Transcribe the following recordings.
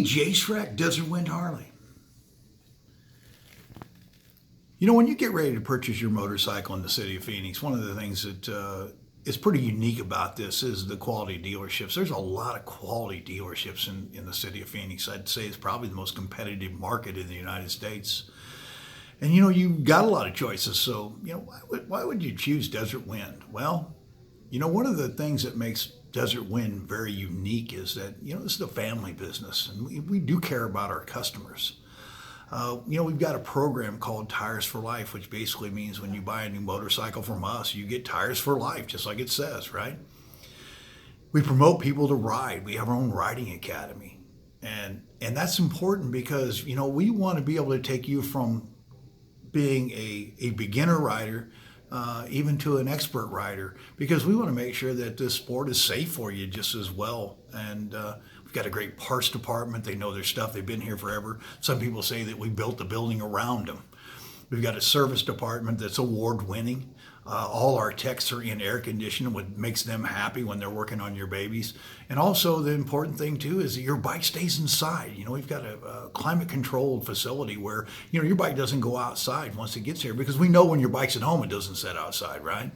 J-Shrek, Desert Wind Harley. You know, when you get ready to purchase your motorcycle in the city of Phoenix, one of the things that is pretty unique about this is the quality dealerships. There's a lot of quality dealerships in the city of Phoenix. I'd say it's probably the most competitive market in the United States. And you know, you've got a lot of choices. So, you know, why would you choose Desert Wind? Well, you know, one of the things that makes Desert Wind very unique is that, you know, this is a family business and we do care about our customers. You know, we've got a program called Tires for Life, which basically means when you buy a new motorcycle from us, you get tires for life, just like it says, right? We promote people to ride. We have our own riding academy. And that's important because, you know, we want to be able to take you from being a beginner rider even to an expert rider, because we want to make sure that this sport is safe for you just as well. And we've got a great parts department. They know their stuff. They've been here forever. Some people say that we built the building around them. We've got a service department that's award-winning. All our techs are in air conditioning, what makes them happy when they're working on your babies. And also the important thing too is that your bike stays inside. You know, we've got a climate-controlled facility where, you know, your bike doesn't go outside once it gets here, because we know when your bike's at home, it doesn't sit outside, right?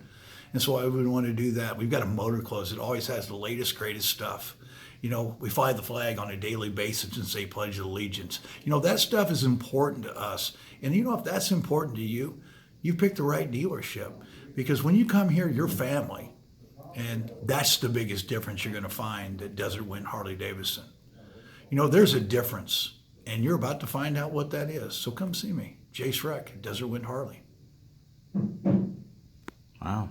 And so I would want to do that. We've got a motor clothes that always has the latest, greatest stuff. You know, we fly the flag on a daily basis and say Pledge of Allegiance. You know, that stuff is important to us. And you know, if that's important to you, you picked the right dealership. Because when you come here, you're family. And that's the biggest difference you're going to find at Desert Wind Harley-Davidson. You know, there's a difference. And you're about to find out what that is. So come see me. J-Shrek, Desert Wind Harley. Wow.